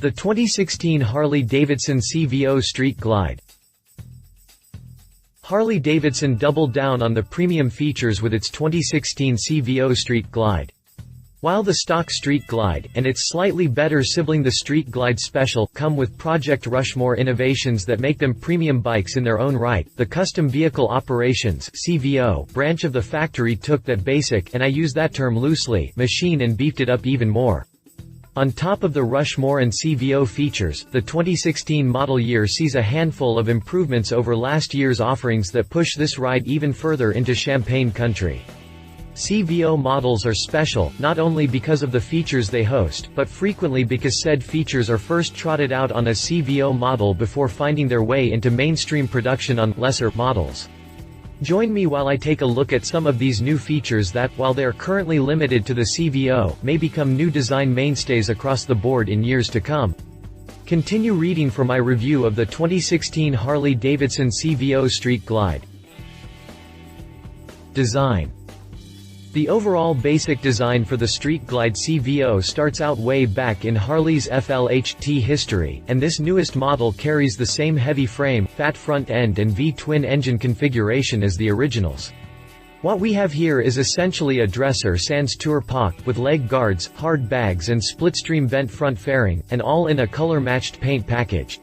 The 2016 Harley-Davidson CVO Street Glide. Harley-Davidson doubled down on the premium features with its 2016 CVO Street Glide. While the stock Street Glide, and its slightly better sibling the Street Glide Special, come with Project Rushmore innovations that make them premium bikes in their own right, the Custom Vehicle Operations (CVO) branch of the factory took that basic, and I use that term loosely, machine and beefed it up even more. On top of the Rushmore and CVO features, the 2016 model year sees a handful of improvements over last year's offerings that push this ride even further into Champagne country. CVO models are special, not only because of the features they host, but frequently because said features are first trotted out on a CVO model before finding their way into mainstream production on lesser models. Join me while I take a look at some of these new features that, while they are currently limited to the CVO, may become new design mainstays across the board in years to come. Continue reading for my review of the 2016 Harley-Davidson CVO Street Glide. Design. The overall basic design for the Street Glide CVO starts out way back in Harley's FLHT history, and this newest model carries the same heavy frame, fat front end and V-twin engine configuration as the originals. What we have here is essentially a dresser sans tour POC, with leg guards, hard bags and split-stream vent front fairing, and all in a color-matched paint package.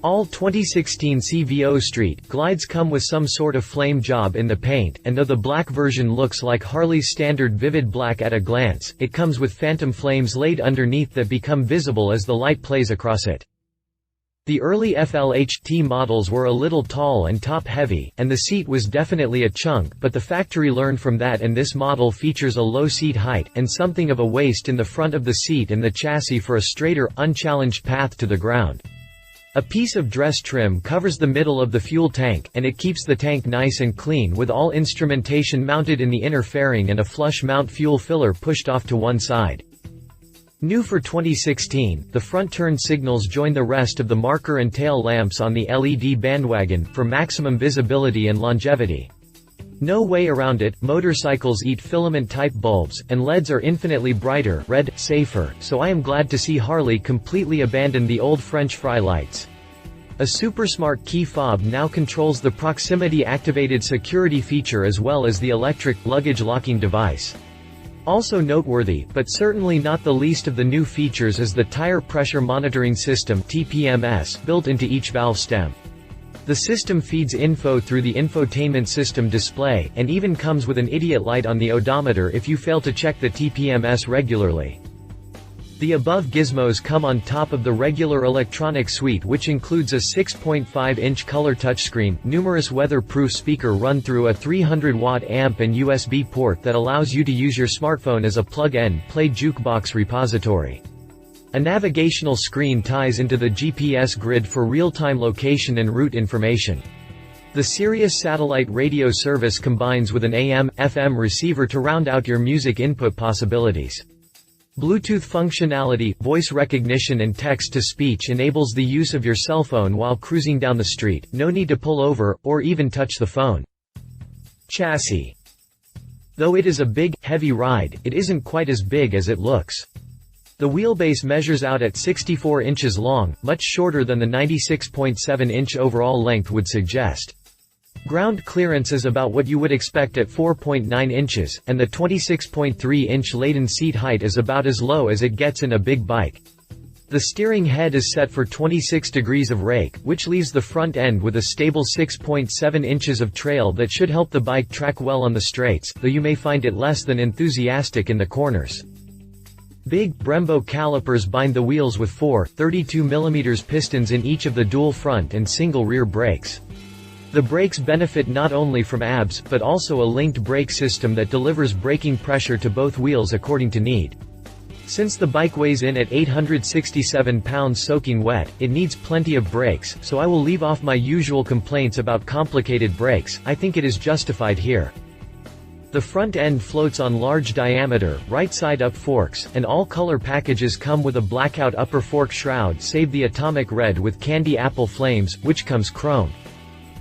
All 2016 CVO Street Glides come with some sort of flame job in the paint, and though the black version looks like Harley's standard vivid black at a glance, it comes with phantom flames laid underneath that become visible as the light plays across it. The early FLHT models were a little tall and top-heavy, and the seat was definitely a chunk, but the factory learned from that and this model features a low seat height, and something of a waist in the front of the seat and the chassis for a straighter, unchallenged path to the ground. A piece of dress trim covers the middle of the fuel tank, and it keeps the tank nice and clean with all instrumentation mounted in the inner fairing and a flush mount fuel filler pushed off to one side. New for 2016, the front turn signals join the rest of the marker and tail lamps on the LED bandwagon, for maximum visibility and longevity. No way around it, motorcycles eat filament-type bulbs, and LEDs are infinitely brighter, red, safer, so I am glad to see Harley completely abandon the old French fry lights. A super smart key fob now controls the proximity-activated security feature as well as the electric, luggage locking device. Also noteworthy, but certainly not the least of the new features is the tire pressure monitoring system (TPMS) built into each valve stem. The system feeds info through the infotainment system display, and even comes with an idiot light on the odometer if you fail to check the TPMS regularly. The above gizmos come on top of the regular electronic suite, which includes a 6.5-inch color touchscreen, numerous weatherproof speaker run through a 300-watt amp and USB port that allows you to use your smartphone as a plug-and-play jukebox repository. A navigational screen ties into the GPS grid for real-time location and route information. The Sirius satellite radio service combines with an AM/FM receiver to round out your music input possibilities. Bluetooth functionality, voice recognition and text-to-speech enables the use of your cell phone while cruising down the street, no need to pull over, or even touch the phone. Chassis. Though it is a big, heavy ride, it isn't quite as big as it looks. The wheelbase measures out at 64 inches long, much shorter than the 96.7-inch overall length would suggest. Ground clearance is about what you would expect at 4.9 inches, and the 26.3-inch laden seat height is about as low as it gets in a big bike. The steering head is set for 26 degrees of rake, which leaves the front end with a stable 6.7 inches of trail that should help the bike track well on the straights, though you may find it less than enthusiastic in the corners. Big, Brembo calipers bind the wheels with four 32mm pistons in each of the dual front and single rear brakes. The brakes benefit not only from ABS, but also a linked brake system that delivers braking pressure to both wheels according to need. Since the bike weighs in at 867 pounds soaking wet, it needs plenty of brakes, so I will leave off my usual complaints about complicated brakes. I think it is justified here. The front end floats on large diameter, right-side-up forks, and all color packages come with a blackout upper fork shroud save the atomic red with candy apple flames, which comes chrome.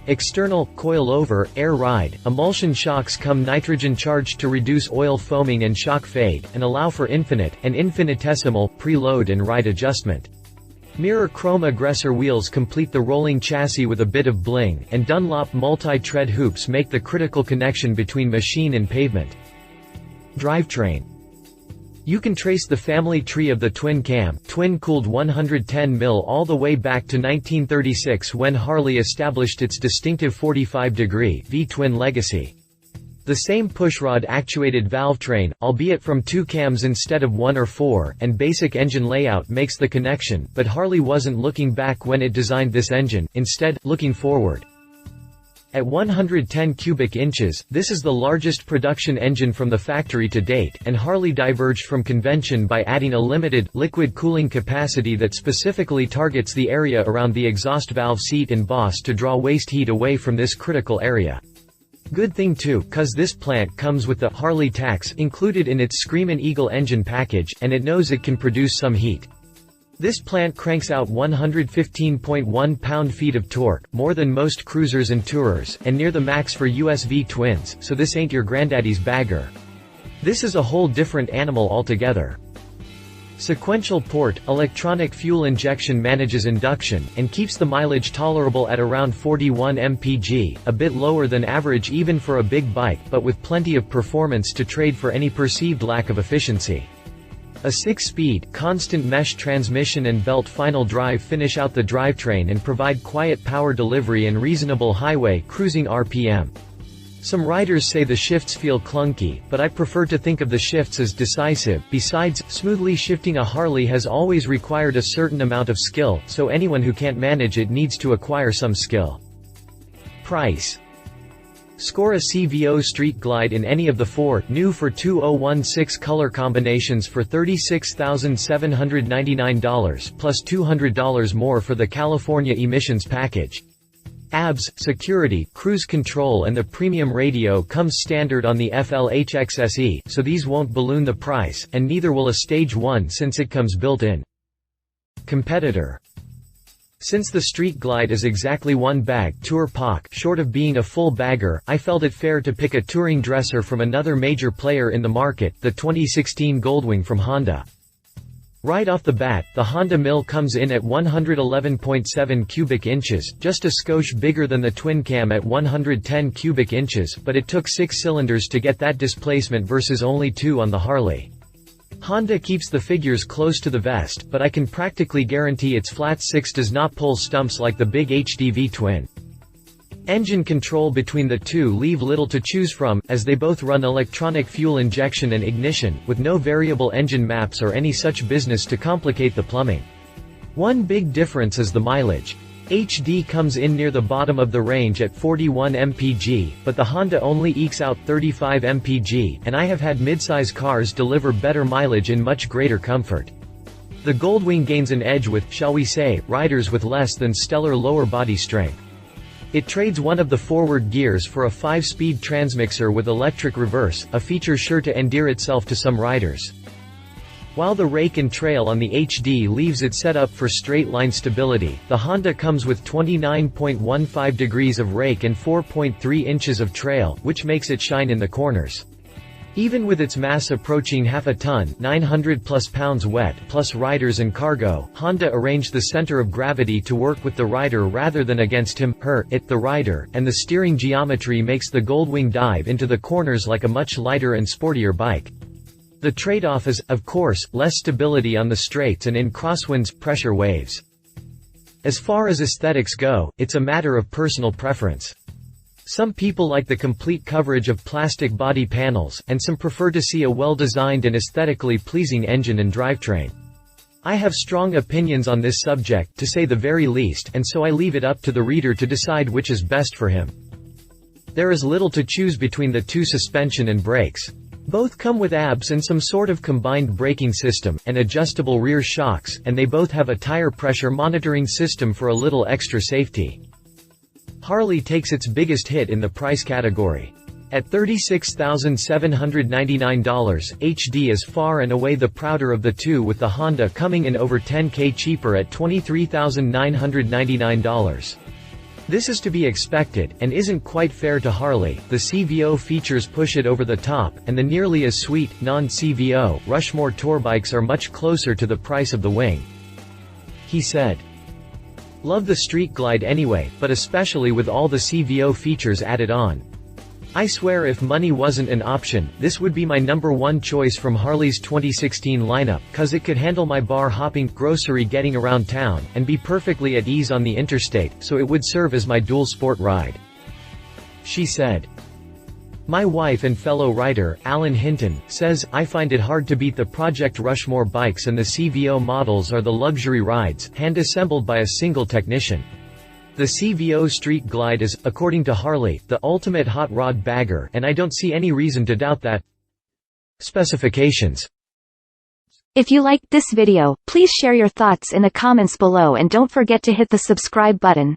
External, coil-over, air ride, emulsion shocks come nitrogen-charged to reduce oil foaming and shock fade, and allow for infinite, and infinitesimal, preload and ride adjustment. Mirror chrome aggressor wheels complete the rolling chassis with a bit of bling, and Dunlop multi-tread hoops make the critical connection between machine and pavement. Drivetrain. You can trace the family tree of the twin-cam, twin-cooled 110mm all the way back to 1936 when Harley established its distinctive 45-degree V-twin legacy. The same pushrod-actuated valve train, albeit from two cams instead of one or four, and basic engine layout makes the connection, but Harley wasn't looking back when it designed this engine, instead, looking forward. At 110 cubic inches, this is the largest production engine from the factory to date, and Harley diverged from convention by adding a limited, liquid cooling capacity that specifically targets the area around the exhaust valve seat and boss to draw waste heat away from this critical area. Good thing too, cause this plant comes with the Harley tax included in its Screamin' Eagle engine package, and it knows it can produce some heat. This plant cranks out 115.1 pound-feet of torque, more than most cruisers and tourers, and near the max for USV twins, so this ain't your granddaddy's bagger. This is a whole different animal altogether. Sequential port, electronic fuel injection manages induction, and keeps the mileage tolerable at around 41 mpg, a bit lower than average even for a big bike but with plenty of performance to trade for any perceived lack of efficiency. A 6-speed, constant mesh transmission and belt final drive finish out the drivetrain and provide quiet power delivery and reasonable highway cruising RPM. Some riders say the shifts feel clunky, but I prefer to think of the shifts as decisive. Besides, smoothly shifting a Harley has always required a certain amount of skill, so anyone who can't manage it needs to acquire some skill. Price. Score a CVO Street Glide in any of the four, new for 2016 color combinations for $36,799, plus $200 more for the California emissions package. ABS, security, cruise control and the premium radio comes standard on the FLHXSE, so these won't balloon the price, and neither will a Stage 1 since it comes built-in. Competitor. Since the Street Glide is exactly one bag tour POC, short of being a full bagger, I felt it fair to pick a touring dresser from another major player in the market, the 2016 Goldwing from Honda. Right off the bat, the Honda mill comes in at 111.7 cubic inches, just a skosh bigger than the twin cam at 110 cubic inches, but it took 6 cylinders to get that displacement versus only 2 on the Harley. Honda keeps the figures close to the vest, but I can practically guarantee its flat 6 does not pull stumps like the big HDV twin. Engine control between the two leave little to choose from, as they both run electronic fuel injection and ignition, with no variable engine maps or any such business to complicate the plumbing. One big difference is the mileage. HD comes in near the bottom of the range at 41 mpg, but the Honda only ekes out 35 mpg, and I have had midsize cars deliver better mileage in much greater comfort. The Goldwing gains an edge with, shall we say, riders with less than stellar lower body strength. It trades one of the forward gears for a 5-speed transmixer with electric reverse, a feature sure to endear itself to some riders. While the rake and trail on the HD leaves it set up for straight-line stability, the Honda comes with 29.15 degrees of rake and 4.3 inches of trail, which makes it shine in the corners. Even with its mass approaching half a ton, 900+ pounds wet, plus riders and cargo, Honda arranged the center of gravity to work with the rider rather than against him, her, it, the rider, and the steering geometry makes the Goldwing dive into the corners like a much lighter and sportier bike. The trade-off is, of course, less stability on the straights and in crosswinds, pressure waves. As far as aesthetics go, it's a matter of personal preference. Some people like the complete coverage of plastic body panels, and some prefer to see a well-designed and aesthetically pleasing engine and drivetrain. I have strong opinions on this subject, to say the very least, and so I leave it up to the reader to decide which is best for him. There is little to choose between the two: suspension and brakes. Both come with ABS and some sort of combined braking system, and adjustable rear shocks, and they both have a tire pressure monitoring system for a little extra safety. Harley takes its biggest hit in the price category. At $36,799, HD is far and away the prouder of the two, with the Honda coming in over $10K cheaper at $23,999. This is to be expected, and isn't quite fair to Harley. The CVO features push it over the top, and the nearly as sweet, non-CVO, Rushmore tour bikes are much closer to the price of the wing. he said. Love the Street Glide anyway, but especially with all the CVO features added on. I swear if money wasn't an option, this would be my #1 choice from Harley's 2016 lineup, cause it could handle my bar hopping, grocery getting around town, and be perfectly at ease on the interstate, so it would serve as my dual sport ride. She said. My wife and fellow writer, Alan Hinton, says, I find it hard to beat the Project Rushmore bikes, and the CVO models are the luxury rides, hand-assembled by a single technician. The CVO Street Glide is, according to Harley, the ultimate hot rod bagger, and I don't see any reason to doubt that. Specifications. If you liked this video, please share your thoughts in the comments below and don't forget to hit the subscribe button.